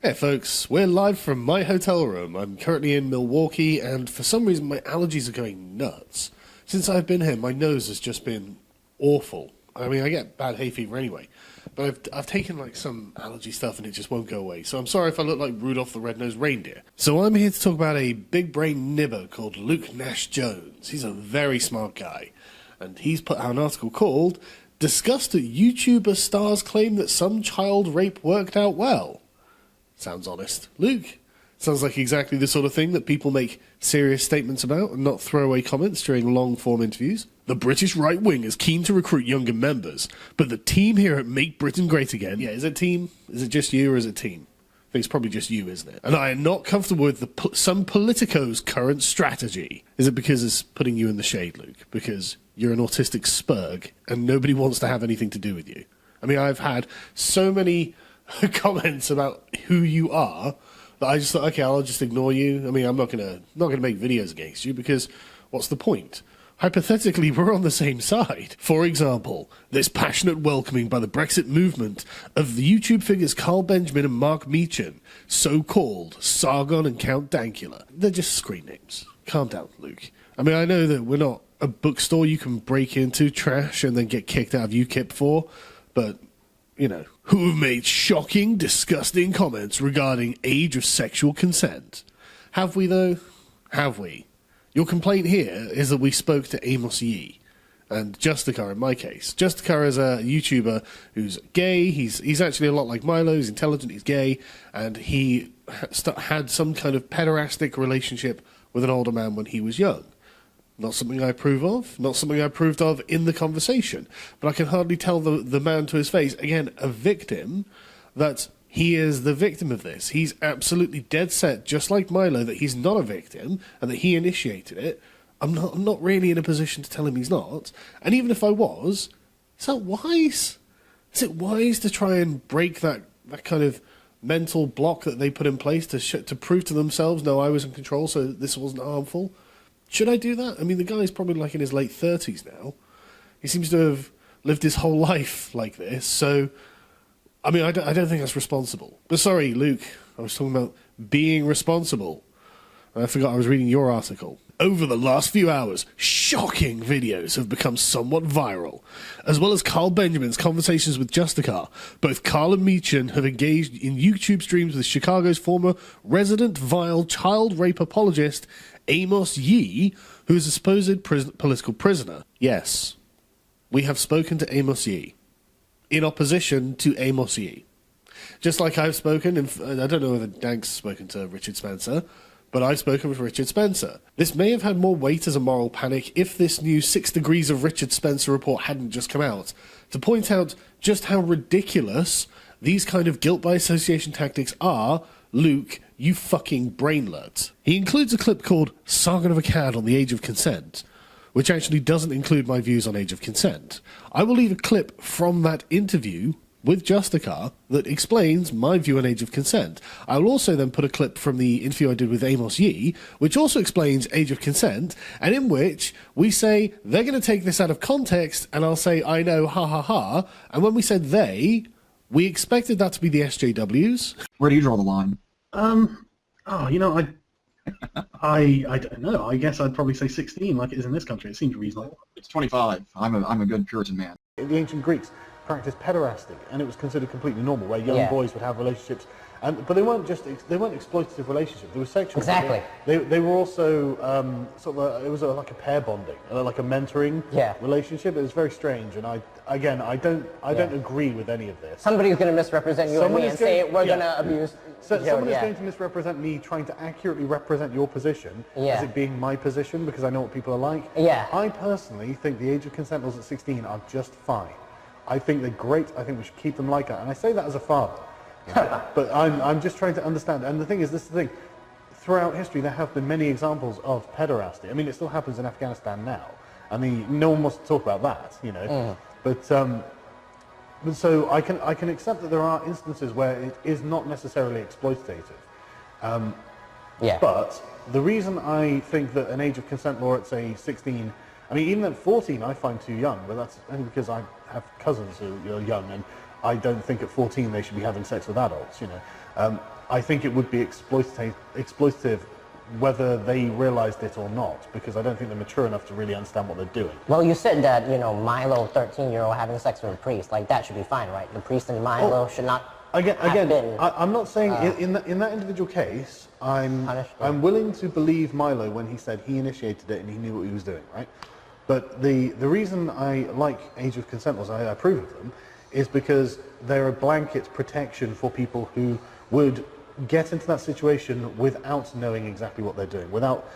Hey folks, we're live from my hotel room. I'm currently in Milwaukee, and for some reason my allergies are going nuts. Since I've been here, my nose has just been awful. I mean, I get bad hay fever anyway, but I've taken like some allergy stuff and it just won't go away. So I'm sorry if I look like Rudolph the Red-Nosed Reindeer. So I'm here to talk about a big brain nibber called Luke Nash Jones. He's a very smart guy, and he's put out an article called "Disgust at YouTuber Star's Claim That Some Child Rape Worked Out Well." Sounds honest. Luke, sounds like exactly the sort of thing that people make serious statements about and not throwaway comments during long-form interviews. The British right wing is keen to recruit younger members, but the team here at Make Britain Great Again... Yeah, is it team? Is it just you or is it team? I think it's probably just you, isn't it? And I am not comfortable with some politicos' current strategy. Is it because it's putting you in the shade, Luke? Because you're an autistic spurg and nobody wants to have anything to do with you? I mean, I've had so many comments about who you are that I just thought, okay, I'll just ignore you. I mean, I'm not gonna make videos against you because what's the point? Hypothetically, we're on the same side. For example, this passionate welcoming by the Brexit movement of the YouTube figures Carl Benjamin and Mark Meechan, so-called Sargon and Count Dankula. They're just screen names. Calm down, Luke. I mean, I know that we're not a bookstore you can break into, trash, and then get kicked out of UKIP for, but you know, who have made shocking, disgusting comments regarding age of sexual consent. Have we, though? Have we? Your complaint here is that we spoke to Amos Yee, and Justica in my case. Justica is a YouTuber who's gay. He's actually a lot like Milo. He's intelligent, he's gay, and he had some kind of pederastic relationship with an older man when he was young. Not something I approve of, not something I approved of in the conversation. But I can hardly tell the man to his face, again, a victim, that he is the victim of this. He's absolutely dead set, just like Milo, that he's not a victim and that he initiated it. I'm not really in a position to tell him he's not. And even if I was, is that wise? Is it wise to try and break that kind of mental block that they put in place to prove to themselves, no, I was in control, so this wasn't harmful? Should I do that? I mean, the guy's probably like in his late 30s now. He seems to have lived his whole life like this, so... I mean, I don't think that's responsible. But sorry, Luke, I was talking about being responsible. I forgot I was reading your article. Over the last few hours, shocking videos have become somewhat viral. As well as Carl Benjamin's conversations with Justica, both Carl and Meechan have engaged in YouTube streams with Chicago's former resident vile child rape apologist, Amos Yee, who is a supposed political prisoner. Yes, we have spoken to Amos Yee, in opposition to Amos Yee. Just like I've spoken, and I don't know whether Dank's spoken to Richard Spencer, but I've spoken with Richard Spencer. This may have had more weight as a moral panic if this new 6 Degrees of Richard Spencer report hadn't just come out, to point out just how ridiculous these kind of guilt by association tactics are. Luke, you fucking brainlet. He includes a clip called Sargon of Akkad on the Age of Consent, which actually doesn't include my views on age of consent. I will leave a clip from that interview with Justica that explains my view on age of consent. I will also then put a clip from the interview I did with Amos Yee, which also explains age of consent, and in which we say they're going to take this out of context, and I'll say, I know, ha ha ha, and when we said they, we expected that to be the SJWs. Where do you draw the line? You know, I don't know. I guess I'd probably say 16, like it is in this country. It seems reasonable. It's 25. I'm a good Puritan man. The ancient Greeks practiced pederasty, and it was considered completely normal, where young boys would have relationships, but they weren't exploitative relationships. They were sexual. Exactly. They were also it was like a pair bonding, like a mentoring relationship. It was very strange, and I don't agree with any of this. Somebody's going to misrepresent you and me and say we're going to abuse. Someone is going to misrepresent me, trying to accurately represent your position as it being my position, because I know what people are like. I personally think the age of consent laws at 16 are just fine. I think they're great. I think we should keep them like that, and I say that as a father. But I'm just trying to understand. And the thing is, this is the thing. Throughout history, there have been many examples of pederasty. I mean, it still happens in Afghanistan now. I mean, no one wants to talk about that, you know. But so I can accept that there are instances where it is not necessarily exploitative. But the reason I think that an age of consent law at, say, 16, I mean, even at 14 I find too young, but that's only because I have cousins who are young, and I don't think at 14 they should be having sex with adults, you know. I think it would be exploitative whether they realized it or not, because I don't think they're mature enough to really understand what they're doing. Well, you said that, Milo, 13-year-old, having sex with a priest, like, that should be fine, right? The priest and Milo should not have been... I'm not saying, in that individual case, I'm willing to believe Milo when he said he initiated it and he knew what he was doing, right? But the reason I like age of consent laws, and I approve of them, is because they're a blanket protection for people who would get into that situation without knowing exactly what they're doing, without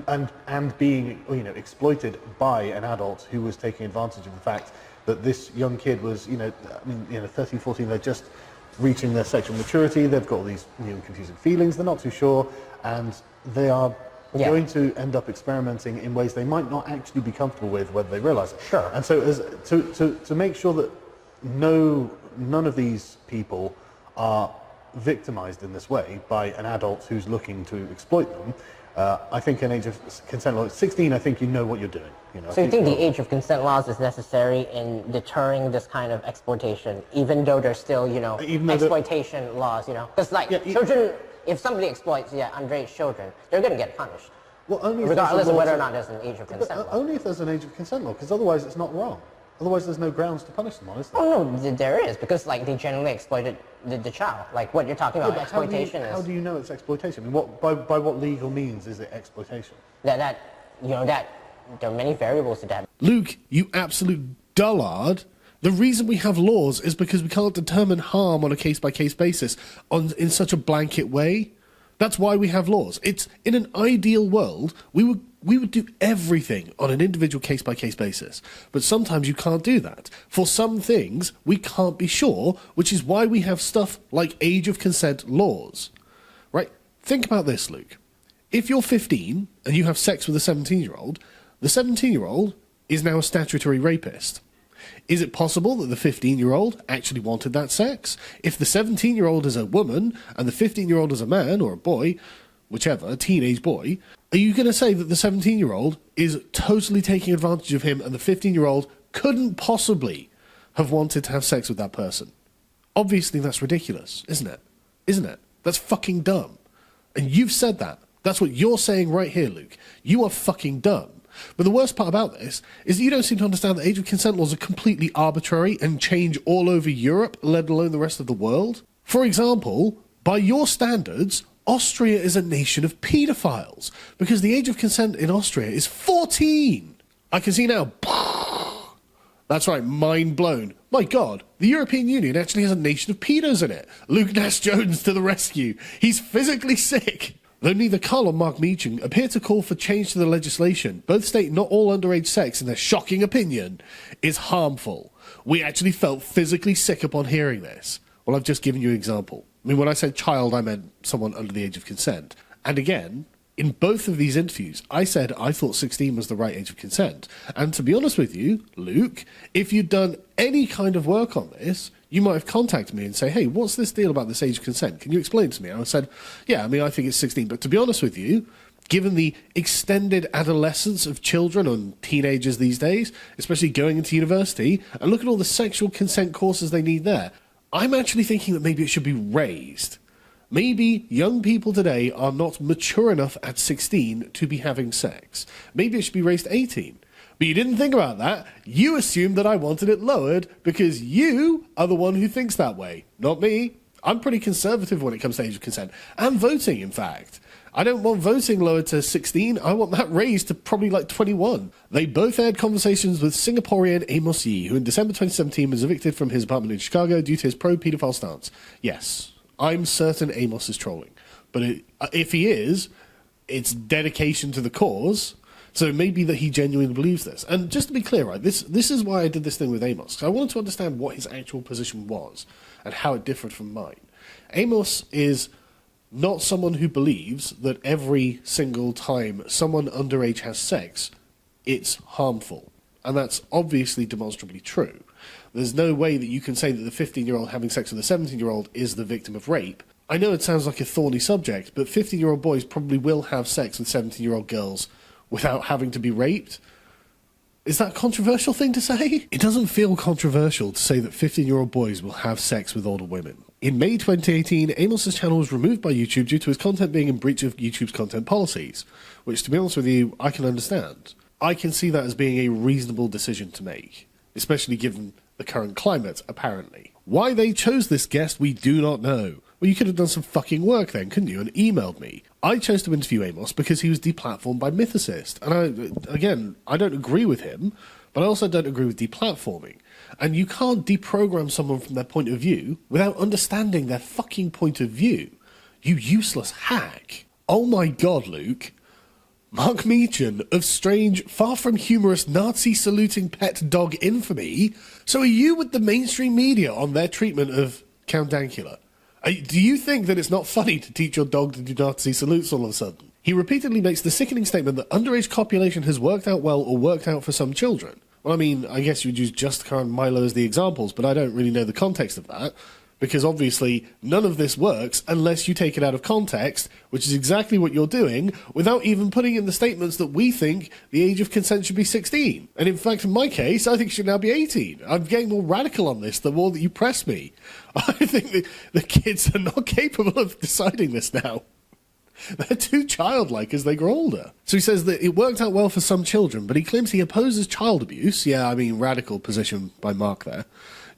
and being exploited by an adult who was taking advantage of the fact that this young kid was 13, 14, they're just reaching their sexual maturity, they've got all these confusing feelings, they're not too sure, and they are going to end up experimenting in ways they might not actually be comfortable with, whether they realize it. Sure. And so to make sure that none of these people are victimized in this way by an adult who's looking to exploit them, I think an age of consent law, 16, I think you know what you're doing. So you think the age of consent laws is necessary in deterring this kind of exploitation, even though there's still, exploitation laws, Because, children, if somebody exploits, underage children, they're going to get punished. Well, only regardless of whether or not there's an age of consent law. Only if there's an age of consent law, because otherwise it's not wrong. Otherwise, there's no grounds to punish them on, is there? Oh, no, there is, because, they generally exploited the child. Like, what you're talking about, exploitation How do you know it's exploitation? I mean, by what legal means is it exploitation? That there are many variables to that. Luke, you absolute dullard. The reason we have laws is because we can't determine harm on a case-by-case basis in such a blanket way. That's why we have laws. It's in an ideal world, we would do everything on an individual case-by-case basis. But sometimes you can't do that. For some things, we can't be sure, which is why we have stuff like age of consent laws. Right? Think about this, Luke. If you're 15 and you have sex with a 17-year-old, the 17-year-old is now a statutory rapist. Is it possible that the 15-year-old actually wanted that sex? If the 17-year-old is a woman and the 15-year-old is a man or a boy, whichever, a teenage boy, are you going to say that the 17-year-old is totally taking advantage of him and the 15-year-old couldn't possibly have wanted to have sex with that person? Obviously, that's ridiculous, isn't it? Isn't it? That's fucking dumb. And you've said that. That's what you're saying right here, Luke. You are fucking dumb. But the worst part about this is that you don't seem to understand that age of consent laws are completely arbitrary and change all over Europe, let alone the rest of the world. For example, by your standards, Austria is a nation of paedophiles because the age of consent in Austria is 14. I can see now. That's right, mind blown. My God, the European Union actually has a nation of pedos in it. Luke Nash Jones to the rescue. He's physically sick. Though neither Carl or Mark Meechan appear to call for change to the legislation, both state not all underage sex, in their shocking opinion, is harmful. We actually felt physically sick upon hearing this. Well, I've just given you an example. I mean, when I said child, I meant someone under the age of consent. And again, in both of these interviews, I said I thought 16 was the right age of consent. And to be honest with you, Luke, if you'd done any kind of work on this, you might have contacted me and say, hey, what's this deal about this age of consent? Can you explain it to me? And I said, yeah, I mean, I think it's 16. But to be honest with you, given the extended adolescence of children and teenagers these days, especially going into university, and look at all the sexual consent courses they need there, I'm actually thinking that maybe it should be raised. Maybe young people today are not mature enough at 16 to be having sex. Maybe it should be raised to 18. But you didn't think about that. You assumed that I wanted it lowered because you are the one who thinks that way, not me. I'm pretty conservative when it comes to age of consent. And voting, in fact. I don't want voting lowered to 16. I want that raised to probably like 21. They both had conversations with Singaporean Amos Yee, who in December 2017 was evicted from his apartment in Chicago due to his pro-pedophile stance. Yes, I'm certain Amos is trolling. But if he is, it's dedication to the cause. So it may be that he genuinely believes this. And just to be clear, right, this is why I did this thing with Amos. 'Cause I wanted to understand what his actual position was and how it differed from mine. Amos is not someone who believes that every single time someone underage has sex, it's harmful. And that's obviously demonstrably true. There's no way that you can say that the 15-year-old having sex with a 17-year-old is the victim of rape. I know it sounds like a thorny subject, but 15-year-old boys probably will have sex with 17-year-old girls without having to be raped. Is that a controversial thing to say? It doesn't feel controversial to say that 15-year-old boys will have sex with older women. In May 2018, Amos's channel was removed by YouTube due to his content being in breach of YouTube's content policies, which, to be honest with you, I can understand. I can see that as being a reasonable decision to make, especially given the current climate, apparently. Why they chose this guest, we do not know. Well, you could have done some fucking work then, couldn't you, and emailed me. I chose to interview Amos because he was deplatformed by Mythicist. And I don't agree with him, but I also don't agree with deplatforming. And you can't deprogram someone from their point of view without understanding their fucking point of view. You useless hack. Oh my god, Luke. Mark Meechan of strange, far from humorous Nazi-saluting pet dog infamy. So are you with the mainstream media on their treatment of Count Dankula? Do you think that it's not funny to teach your dog to do Nazi salutes all of a sudden? He repeatedly makes the sickening statement that underage copulation has worked out well or worked out for some children. Well, I mean, I guess you'd use Justicar and Milo as the examples, but I don't really know the context of that, because obviously none of this works unless you take it out of context, which is exactly what you're doing, without even putting in the statements that we think the age of consent should be 16. And in fact, in my case, I think it should now be 18. I'm getting more radical on this the more that you press me. I think that the kids are not capable of deciding this now. They're too childlike as they grow older. So he says that it worked out well for some children, but he claims he opposes child abuse. Yeah, I mean, radical position by Mark there.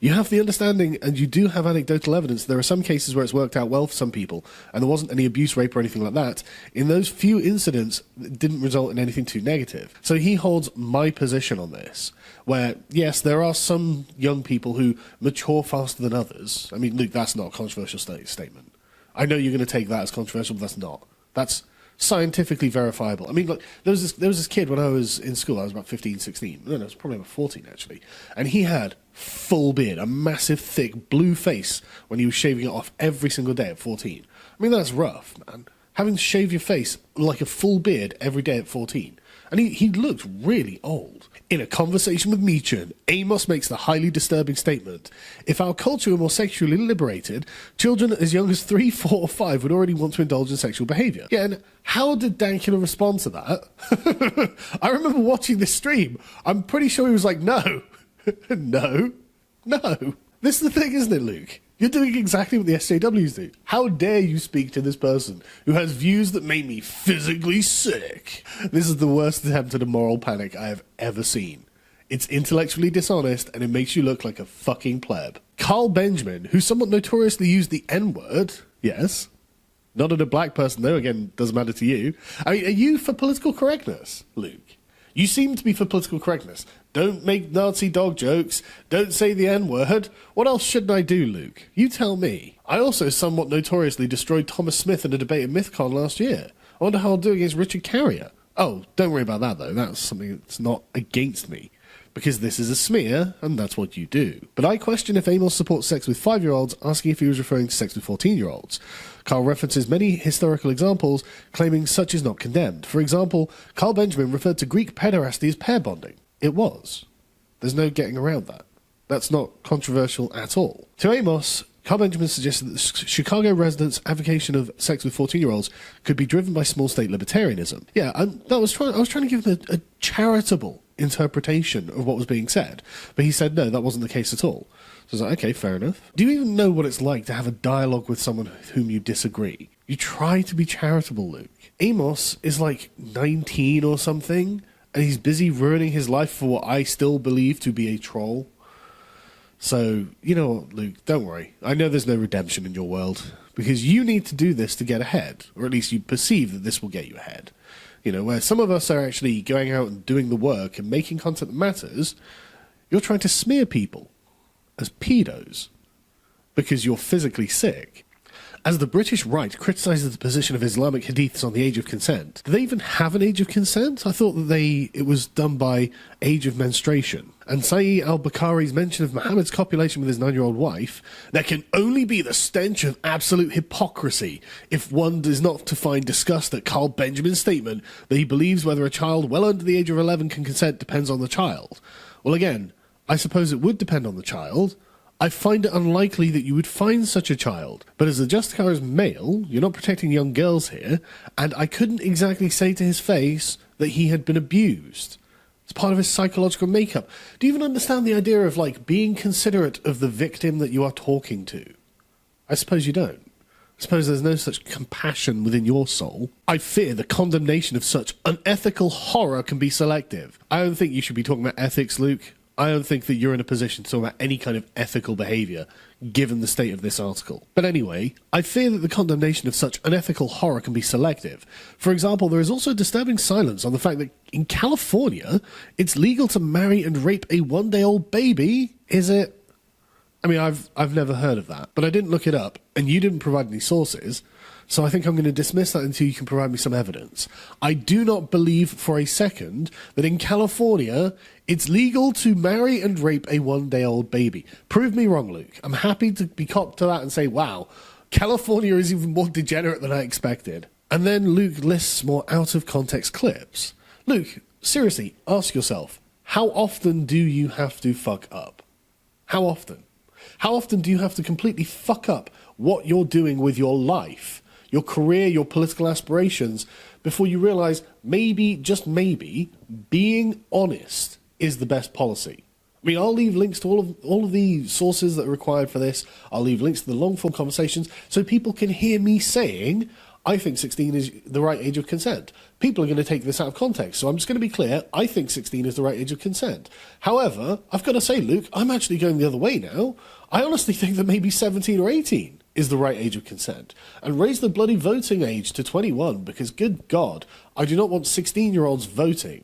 You have the understanding, and you do have anecdotal evidence. There are some cases where it's worked out well for some people, and there wasn't any abuse, rape, or anything like that. In those few incidents, it didn't result in anything too negative. So he holds my position on this, where, yes, there are some young people who mature faster than others. I mean, Luke, that's not a controversial statement. I know you're going to take that as controversial, but that's not. That's scientifically verifiable. I mean, look, there was this kid when I was in school. I was about 15, 16. No, it was probably about 14, actually. And he had full beard, a massive, thick, blue face when he was shaving it off every single day at 14. I mean, that's rough, man. Having to shave your face like a full beard every day at 14. And he looked really old. In a conversation with Meechan, Amos makes the highly disturbing statement: if our culture were more sexually liberated, children as young as 3, 4, or 5 would already want to indulge in sexual behaviour. Yeah, and how did Dankula respond to that? I remember watching this stream. I'm pretty sure he was like, no, no, no. This is the thing, isn't it, Luke? You're doing exactly what the SJWs do. How dare you speak to this person who has views that make me physically sick? This is the worst attempt at a moral panic I have ever seen. It's intellectually dishonest, and it makes you look like a fucking pleb. Carl Benjamin, who somewhat notoriously used the N-word, yes, not at a black person though, again, doesn't matter to you. I mean, are you for political correctness, Luke? You seem to be for political correctness. Don't make Nazi dog jokes. Don't say the N-word. What else shouldn't I do, Luke? You tell me. I also somewhat notoriously destroyed Thomas Smith in a debate at MythCon last year. I wonder how I'll do against Richard Carrier. Oh, don't worry about that, though. That's something that's not against me. Because this is a smear, and that's what you do. But I question if Amos supports sex with 5-year-olds, asking if he was referring to sex with 14-year-olds. Carl references many historical examples, claiming such is not condemned. For example, Carl Benjamin referred to Greek pederasty as pair bonding. It was. There's no getting around that. That's not controversial at all. To Amos, Carl Benjamin suggested that the Chicago residents' advocacy of sex with 14-year-olds could be driven by small-state libertarianism. Yeah, I was trying to give him a charitable interpretation of what was being said, but he said no, that wasn't the case at all. So I was like, okay, fair enough. Do you even know what it's like to have a dialogue with someone with whom you disagree? You try to be charitable, Luke. Amos is like 19 or something, and he's busy ruining his life for what I still believe to be a troll. So, you know what, Luke, don't worry. I know there's no redemption in your world, because you need to do this to get ahead, or at least you perceive that this will get you ahead. You know, where some of us are actually going out and doing the work and making content that matters, you're trying to smear people as pedos because you're physically sick. As the British right criticises the position of Islamic hadiths on the age of consent, do they even have an age of consent? I thought that it was done by age of menstruation. And Saeed al-Bukhari's mention of Muhammad's copulation with his 9-year-old wife, there can only be the stench of absolute hypocrisy if one is not to find disgust at Carl Benjamin's statement that he believes whether a child well under the age of 11 can consent depends on the child. Well, again, I suppose it would depend on the child. I find it unlikely that you would find such a child. But as the Justicar is male, you're not protecting young girls here, and I couldn't exactly say to his face that he had been abused. It's part of his psychological makeup. Do you even understand the idea of, like, being considerate of the victim that you are talking to? I suppose you don't. I suppose there's no such compassion within your soul. I fear the condemnation of such unethical horror can be selective. I don't think you should be talking about ethics, Luke. I don't think that you're in a position to talk about any kind of ethical behaviour, given the state of this article. But anyway, I fear that the condemnation of such unethical horror can be selective. For example, there is also disturbing silence on the fact that in California, it's legal to marry and rape a one-day-old baby. Is it? I mean, I've never heard of that, but I didn't look it up, and you didn't provide any sources, so I think I'm going to dismiss that until you can provide me some evidence. I do not believe for a second that in California, it's legal to marry and rape a one-day-old baby. Prove me wrong, Luke. I'm happy to be copped to that and say, wow, California is even more degenerate than I expected. And then Luke lists more out-of-context clips. Luke, seriously, ask yourself, how often do you have to fuck up? How often? How often do you have to completely fuck up what you're doing with your life, your career, your political aspirations, before you realise maybe, just maybe, being honest is the best policy? I mean, I'll leave links to all of the sources that are required for this. I'll leave links to the long-form conversations so people can hear me saying, I think 16 is the right age of consent. People are going to take this out of context, so I'm just going to be clear, I think 16 is the right age of consent. However, I've got to say, Luke, I'm actually going the other way now. I honestly think that maybe 17 or 18 is the right age of consent. And raise the bloody voting age to 21, because good God, I do not want 16-year-olds voting.